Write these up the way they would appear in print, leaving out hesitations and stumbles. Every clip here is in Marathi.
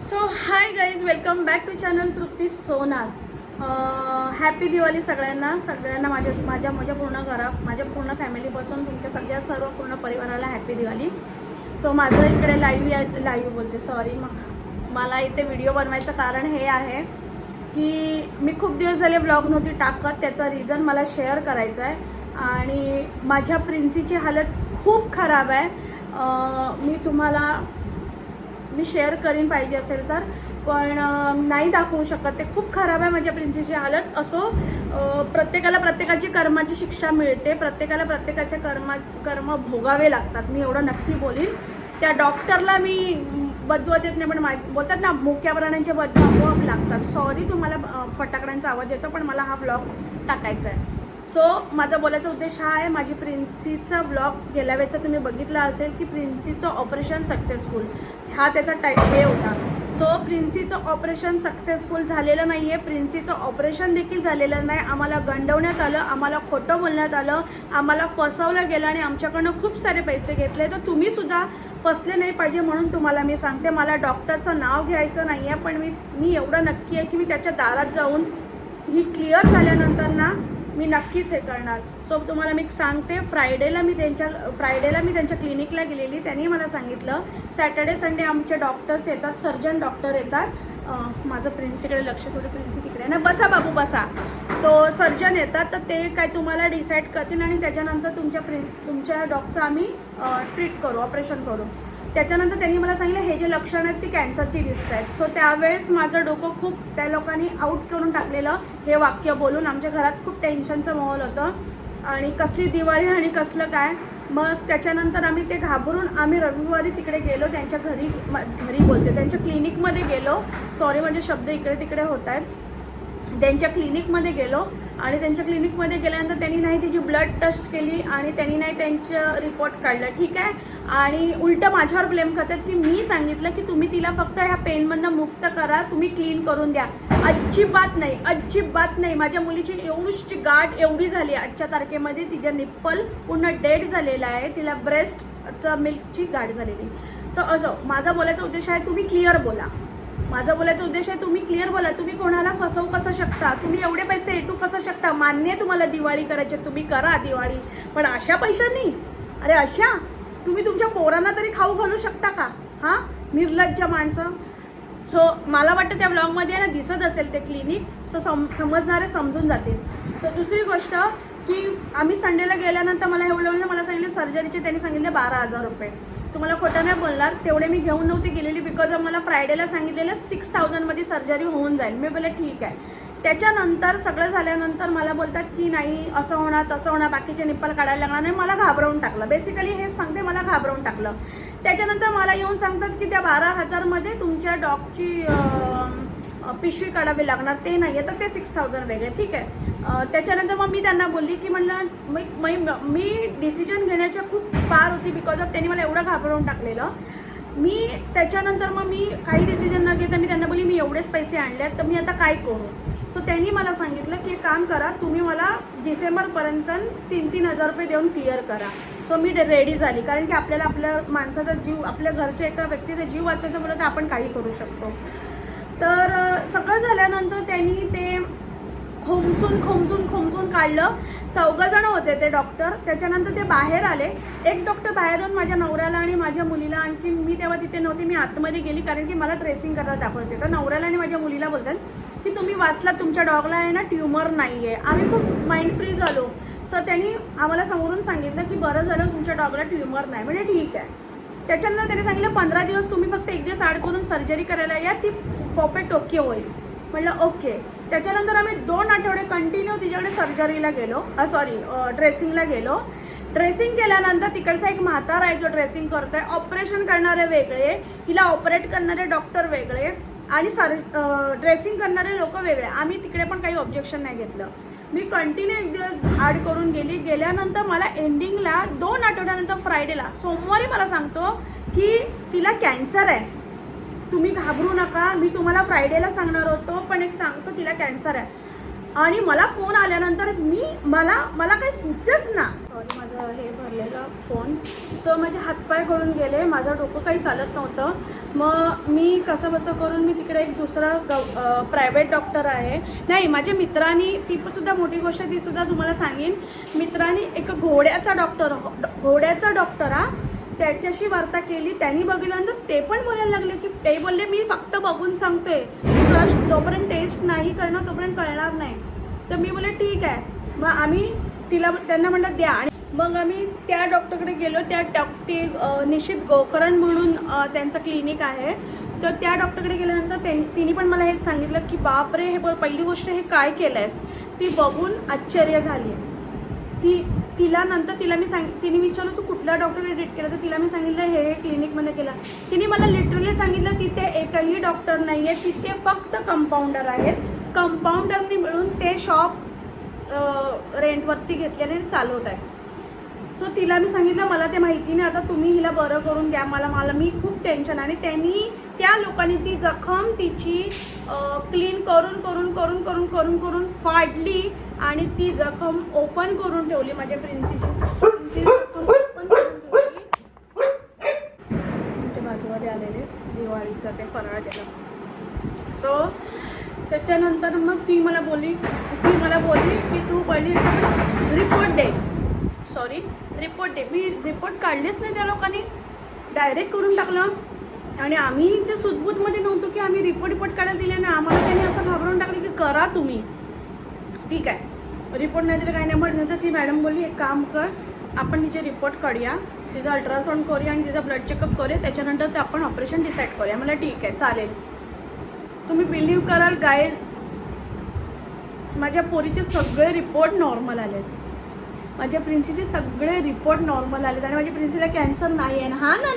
So hi guys, welcome back to channel Trupti Sonar. Happy Diwali सगळ्यांना माझ्या पूर्ण माझ्या पूर्ण फॅमिलीपासून तुमच्या सगळ्या सर्व पूर्ण परिवाराला हॅपी दिवाळी. सो माझं इकडे लाईव्ह बोलते सॉरी. मला इथे व्हिडिओ बनवायचं कारण हे आहे की मी खूप दिवस झाले व्लॉग नव्हती टाकत. त्याचा रिझन मला शेअर करायचं आहे. आणि माझ्या प्रिन्सीची हालत खूप खराब आहे. मी शेअर करीन पाहिजे असेल तर, पण नाही दाखवू शकत. ते खूप खराब आहे माझ्या प्रिन्सीची हालत. असो, प्रत्येकाला प्रत्येकाची कर्माची शिक्षा मिळते. प्रत्येकाला प्रत्येकाचे कर्म भोगावे लागतात. मी एवढं नक्की बोलीन. त्या डॉक्टरला मी बदवा देत नाही, पण बोलतात ना, मुक्या प्राण्यांचे बदवा आपोआप लागतात. सॉरी तुम्हाला फटाकड्यांचा आवाज येतो, पण मला हा व्लॉग टाकायचा आहे. सो माझा बोलायचा उद्देश हा आहे. माझी प्रिन्सीचा ब्लॉग गेल्या वेळेचा तुम्ही बघितला असेल की प्रिन्सीचं ऑपरेशन सक्सेसफुल, हा त्याचा हे होता. सो प्रिन्सीचं ऑपरेशन सक्सेसफुल झालेलं नाही आहे. प्रिन्सीचं ऑपरेशन देखील झालेलं नाही. आम्हाला गंडवण्यात आलं, आम्हाला खोटं बोलण्यात आलं, आम्हाला फसवलं गेलं आणि आमच्याकडनं खूप सारे पैसे घेतले. तर तुम्हीसुद्धा फसले नाही पाहिजे म्हणून तुम्हाला मी सांगते. मला डॉक्टरचं नाव घ्यायचं नाही आहे, पण मी एवढं नक्की आहे की मी त्याच्या दारात जाऊन ही क्लिअर झाल्यानंतर ना मी नक्कीच हे करणार. सो तुम्हाला मी सांगते, फ्रायडेला मी त्यांच्या क्लिनिकला गेलेली. त्यांनी मला सांगितलं सॅटर्डे संडे आमचे डॉक्टर्स येतात, सर्जन डॉक्टर येतात. माझं प्रिन्सीकडे लक्ष, थोडं प्रिन्सी तिकडे ना, बसा बाबू बसा. तो सर्जन येतात, तर ते काय तुम्हाला डिसाईड करतील आणि त्याच्यानंतर तुमच्या डॉगचं आम्ही ट्रीट करू, ऑपरेशन करू. त्याच्यानंतर त्यांनी मला सांगितलं हे जे लक्षणं आहेत ती कॅन्सरची दिसत आहेत. सो त्यावेळेस माझं डोकं खूप, त्या लोकांनी आऊट करून टाकलेलं हे वाक्य बोलून. आमच्या घरात खूप टेन्शनचं माहोल होतं आणि कसली दिवाळी आणि कसलं काय. मग त्याच्यानंतर आम्ही ते घाबरून आम्ही रविवारी तिकडे गेलो, त्यांच्या घरी बोलते, त्यांच्या क्लिनिकमध्ये गेलो. सॉरी म्हणजे शब्द इकडे तिकडे होत आहेत. त्यांच्या क्लिनिकमध्ये गेलो आणि त्यांच्या क्लिनिकमध्ये गेल्यानंतर त्यांनी नाही तिची ब्लड टेस्ट केली आणि त्यांनी नाही त्यांचं रिपोर्ट काढलं. ठीक आहे. आणि उलटं माझ्यावर ब्लेम करतात की मी सांगितलं की तुम्ही तिला फक्त ह्या पेनमधनं मुक्त करा, तुम्ही क्लीन करून द्या. अजिबात नाही. माझ्या मुलीची एवढीशी गाठ एवढी झाली आजच्या तारखेमध्ये. तिच्या निप्पल पूर्ण डेड झालेला आहे. तिला ब्रेस्टचं मिल्कची गाठ झालेली. सो असं माझा बोलायचा उद्देश आहे, तुम्ही क्लिअर बोला. तुम्ही क्लिअर बोला. तुम्ही कोणाला फसवू कसं शकता? तुम्ही एवढे पैसे एटू कसं शकता? मान्य आहे तुम्हाला दिवाळी करायची, तुम्ही करा दिवाळी, पण अशा पैशांनी? अरे अशा तुम्ही तुमच्या पोरांना तरी खाऊ घालू शकता का? हां, निर्लज्ज माणसं. सो मला वाटतं त्या व्लॉगमध्ये ना दिसत असेल ते क्लिनिक. सो समजणारे समजून जातील. सो दुसरी गोष्ट की आम्ही संडेला गेल्यानंतर मला मला सांगितले सर्जरीचे, त्यांनी सांगितले 12,000 रुपये. तुम्हाला खोटं नाही बोलणार, तेवढे मी घेऊन नव्हती गेलेली. बिकॉज मला फ्रायडेला सांगितलेलं 6,000मध्ये सर्जरी होऊन जाईल. मी बोलले ठीक आहे. त्याच्यानंतर सगळं झाल्यानंतर मला बोलतात की नाही असं होणार तसं होणार, बाकीचे निप्पल काढायला लागणार नाही. मला घाबरवून टाकलं. बेसिकली हेच सांगते, मला घाबरवून टाकलं. त्याच्यानंतर मला येऊन सांगतात की त्या 12,000मध्ये तुमच्या डॉगची पिशवी काढावी लागणार, ते नाही आहे, तर ते 6,000 वेगळे. ठीक आहे. त्याच्यानंतर मग मी त्यांना बोलली की म्हणलं मी डिसिजन घेण्याच्या खूप पार होती. बिकॉज ऑफ त्यांनी मला एवढं घाबरवून टाकलेलं. त्याच्यानंतर मग मी काही डिसिजन न घेता मी त्यांना बोलली मी एवढेच पैसे आणले आहेत, तर मी आता काय करू? सो त्यांनी मला सांगितलं की एक काम करा, तुम्ही मला डिसेंबरपर्यंत 3,000 रुपये देऊन क्लिअर करा. सो मी रेडी झाली, कारण की आपल्या माणसाचा जीव, आपल्या घरच्या एका व्यक्तीचा जीव वाचायचं बोललं तर आपण काही करू शकतो. तर सगळं झाल्यानंतर त्यांनी ते खोमसून काढलं. 4 जण होते ते डॉक्टर. त्याच्यानंतर ते बाहेर आले. एक डॉक्टर बाहेर येऊन माझ्या नवऱ्याला आणि माझ्या मुलीला, आणखी मी तेव्हा तिथे नव्हते, मी आतमध्ये गेली कारण की मला ड्रेसिंग करायला दाखवते. तर नवऱ्याला आणि माझ्या मुलीला बोलतात की तुम्ही वाचलात, तुमच्या डॉगला आहे ना ट्युमर नाही आहे. आम्ही खूप माइंड फ्री झालो. सो त्यांनी आम्हाला समोरून सांगितलं की बरं झालं तुमच्या डॉगला ट्युमर नाही. म्हणजे ठीक आहे. त्याच्यानंतर त्यांनी सांगितलं 15 दिवस तुम्ही फक्त एक दिवस आड करून सर्जरी करायला या, ती परफेक्ट ओके होईल. म्हटलं ओके. त्याच्यानंतर आम्ही 2 आठवडे कंटिन्यू तिच्याकडे सर्जरीला गेलो, ड्रेसिंगला गेलो. ड्रेसिंग केल्यानंतर तिकडचा एक म्हातारा आहे जो ड्रेसिंग करतोय. ऑपरेशन करणारे वेगळे, हिला ऑपरेट करणारे डॉक्टर वेगळे आणि ड्रेसिंग करणारे लोक वेगळे. आम्ही तिकडे पण काही ऑब्जेक्शन नाही घेतलं. मी कंटिन्यू एक दिवस आड करून गेल्यानंतर मला एंडिंगला 2 आठवड्यानंतर फ्रायडेला, सोमवारी मला सांगतो की तिला कॅन्सर आहे. तुम्ही घाबरू नका, मी तुम्हाला फ्रायडेला सांगणार होतो, पण एक सांगतो तिला कॅन्सर आहे. आणि मला फोन आल्यानंतर मला काही सुचेच ना. सॉरी, माझं हे भरलेलं फोन. सो माझे हातपाय गळून गेले, माझं डोकं काही चालत नव्हतं. मग मी कसं बसं करून मी तिकडे एक दुसरा प्रायव्हेट डॉक्टर आहे, नाही माझ्या मित्रांनी, ती सुद्धा मोठी गोष्ट, ती सुद्धा तुम्हाला सांगेन. मित्रांनी एक घोड्याचा डॉक्टर हा, त्याच्याशी वार्ता केली. त्यांनी बघितल्यानंतर ते पण बोलायला लागले की ते बोलले मी फक्त बघून सांगते, जोपर्यंत टेस्ट नाही करणार तोपर्यंत कळणार नाही. तर मी बोलले ठीक आहे. मग आम्ही त्यांना म्हणलं द्या. आणि मग आम्ही त्या डॉक्टरकडे गेलो. त्या निशित गोखरन म्हणून त्यांचं क्लिनिक आहे. तर त्या डॉक्टरकडे गेल्यानंतर तिने पण मला हे सांगितलं की बापरे, हे पहिली गोष्ट हे काय केलं आहेस. ती बघून आश्चर्य झाली. तिने विचारलं तू कुठल्या डॉक्टरने ट्रीट केलं. तर तिला मी सांगितलं हे क्लिनिकमध्ये केलं. तिने मला लिटरली सांगितलं तिथे एकही डॉक्टर नाही आहे, तिथे फक्त कंपाऊंडर आहेत. कंपाऊंडरनी मिळून ते शॉप रेंटवरती घेतलेले चालवत आहे. सो तिला मी सांगितलं मला ते माहिती नाही, आता तुम्ही हिला बरं करून द्या, मी खूप टेन्शन. आणि त्या लोकांनी ती जखम तिची क्लीन करून फाडली आणि ती जखम ओपन करून ठेवली. माझ्या प्रिन्सीची जखम ओपन करून ठेवली. आमच्या बाजूमध्ये आलेले दिवाळीचं ते फराळ केलं. सो त्याच्यानंतर मग ती मला बोलली की तू पहिली रिपोर्ट दे. मी रिपोर्ट काढलेच नाही. त्या लोकांनी डायरेक्ट करून टाकलं. आणि आम्ही ते सुदबूतमध्ये नव्हतो की आम्ही रिपोर्ट काढायला दिले नाही. आम्हाला त्यांनी असं घाबरून टाकलं की करा तुम्ही, ठीक आहे. रिपोर्ट नाही दिलं काही नाही. म्हटलं ती मॅडम बोलली एक काम कर, आपण तिचे रिपोर्ट काढूया, तिचं अल्ट्रासाऊंड करूया आणि तिचा ब्लड चेकअप करूया, त्याच्यानंतर ते आपण ऑपरेशन डिसाईड करूया. मला ठीक आहे चालेल. तुम्ही बिलीव्ह कराल गाय, माझ्या पोरीचे सगळे रिपोर्ट नॉर्मल आलेत. माझ्या प्रिन्सीचे सगळे रिपोर्ट नॉर्मल आलेत. आणि माझ्या प्रिन्सीला कॅन्सर नाही आहे ना. हा ना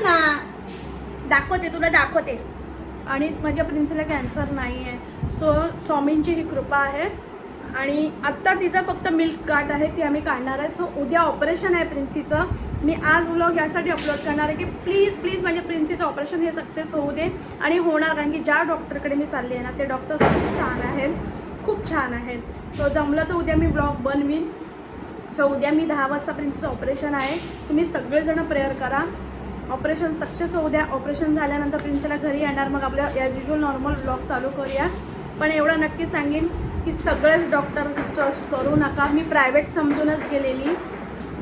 तुला दाखवते. आणि माझ्या प्रिन्सीला कॅन्सर नाही आहे. सो स्वामींची ही कृपा आहे. आणि आत्ता तिचा फक्त मिल्क गाठ आहे, ती आम्ही काढणार आहे. सो उद्या ऑपरेशन आहे प्रिन्सीचं. मी आज व्लॉग यासाठी अपलोड करणार आहे की प्लीज माझ्या प्रिन्सीचं ऑपरेशन हे सक्सेस होऊ दे. आणि होणार, कारण की ज्या डॉक्टरकडे मी चालली आहे ना ते डॉक्टर खूप छान आहेत. सो जमलं तर उद्या मी व्लॉग बनवीन. सो उद्या मी 10 वाजता प्रिन्सीचं ऑपरेशन आहे. तुम्ही सगळेजण प्रेयर करा, ऑपरेशन सक्सेस होऊ द्या. ऑपरेशन झाल्यानंतर प्रिन्सीला घरी येणार, मग आपल्या ॲज युजल नॉर्मल व्लॉग चालू करूया. पण एवढं नक्की सांगेन की सगळेच डॉक्टर ट्रस्ट करू नका. मी प्रायव्हेट समजूनच गेलेली.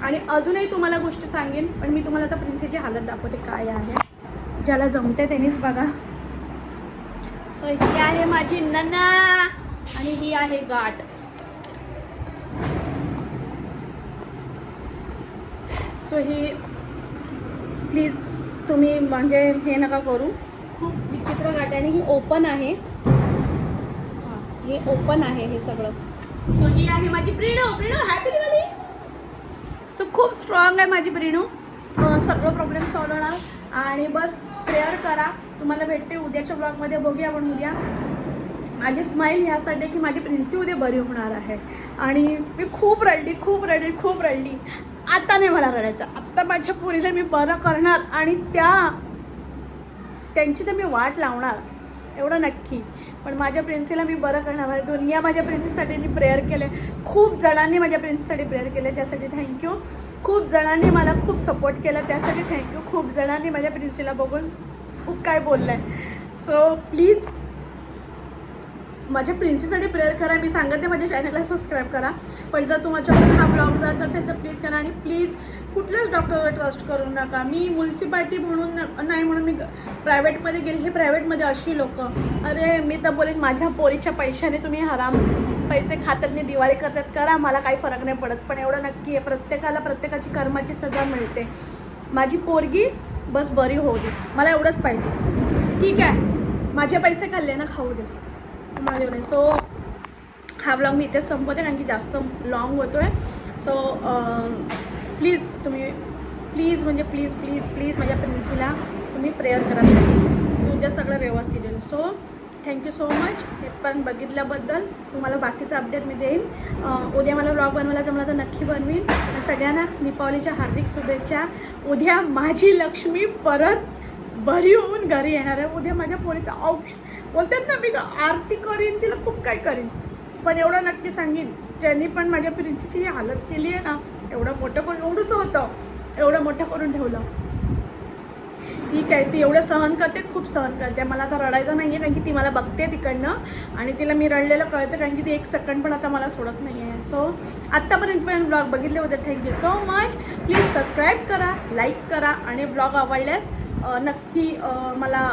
आणि अजूनही तुम्हाला गोष्टी सांगेन, पण मी तुम्हाला आता प्रिन्सीची हालत दाखवते काय आहे. ज्याला जमते त्यांनीच बघा. सो ही आहे माझी नना आणि ही आहे गाठ. सो ही प्लीज तुम्ही म्हणजे हे नका करू, खूप विचित्र गाठ आहे. आणि ही ओपन आहे, हां हे ओपन आहे हे सगळं. सो ही आहे माझी प्रिणू हॅपी दिवाळी. सो खूप स्ट्रॉंग आहे माझी प्रिणू. सगळं प्रॉब्लेम सॉल्व होणार. आणि बस प्रेयर करा. तुम्हाला भेटते उद्याच्या ब्लॉगमध्ये, बघूया आपण उद्या. माझी स्माईल ह्यासाठी की माझी प्रिन्सी उद्या बरी होणार आहे. आणि मी खूप रडली. आता नाही मला रडायचं. आत्ता माझ्या पोरीला मी बरं करणार आणि त्यांची तर मी वाट लावणार, एवढं नक्की. पण माझ्या प्रिन्सीला मी बरं करणार आहे. दुनिया माझ्या प्रिन्सीसाठी मी प्रेयर केले. खूप जणांनी माझ्या प्रिन्सीसाठी प्रेयर केले, त्यासाठी थँक्यू. खूप जणांनी मला खूप सपोर्ट केला, त्यासाठी थँक्यू. खूप जणांनी माझ्या प्रिन्सीला बघून खूप काय बोललं आहे. सो प्लीज माझ्या प्रिन्सीसाठी प्रेयर करा. मी सांगते माझ्या चॅनलला सबस्क्राईब करा. पण जर तुमच्याकडून हा ब्लॉग जात असेल तर प्लीज करा. आणि प्लीज कुठल्याच डॉक्टरवर ट्रस्ट करू नका. मी म्युन्सिपाल्टी म्हणून नाही म्हणून मी प्रायव्हेटमध्ये गेले. हे प्रायव्हेटमध्ये अशी लोक, अरे मी तर बोलेन माझ्या पोरीच्या पैशाने तुम्ही हराम पैसे खातात नाही, दिवाळी करतात, करा, मला काही फरक नाही पडत. पण एवढं नक्की आहे, प्रत्येकाला प्रत्येकाची कर्माची सजा मिळते. माझी पोरगी बस बरी होऊ दे, मला एवढंच पाहिजे. ठीक आहे, माझे पैसे खाल्ले ना, खाऊ दे माझ्याकडे. सो हा ब्लॉग मी इथेच संपवते कारण की जास्त लॉंग होतो आहे. सो प्लीज तुम्ही प्लीज माझ्या प्रिन्सीला तुम्ही प्रेयर करा. उद्या सगळं व्यवस्थित येईल. सो थँक्यू सो मच हे पण बघितल्याबद्दल. तुम्हाला बाकीचं अपडेट मी देईन. उद्या मला व्लॉग बनवायला जमला तर नक्की बनवीन. सगळ्यांना दीपावलीच्या हार्दिक शुभेच्छा. उद्या माझी लक्ष्मी परत बरी होऊन घरी येणार आहे. उद्या माझ्या पोरीचा बोलतात ना, मी आरती करीन, तिला खूप काय करीन. पण एवढं नक्की सांगेन, ज्यांनी पण माझ्या प्रिन्सीची ही हालत केली आहे ना, एवढं मोठं करून, एवढंच होतं, एवढं मोठं करून ठेवलं. ठीक आहे, ती एवढं सहन करते, खूप सहन करते. मला आता रडायचं नाही आहे, कारण की ती मला बघते तिकडनं आणि तिला मी रडलेलं कळतं, कारण की ती एक सेकंड पण आता मला सोडत नाही आहे. सो आत्तापर्यंत पण ब्लॉग बघितले होते, thank you so much. Please subscribe करा, लाईक करा आणि ब्लॉग आवडल्यास नक्की मला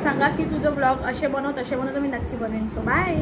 सांगा की तुझं ब्लॉग असे बनव तसे बनव, तर मी नक्की बनवेन. So bye.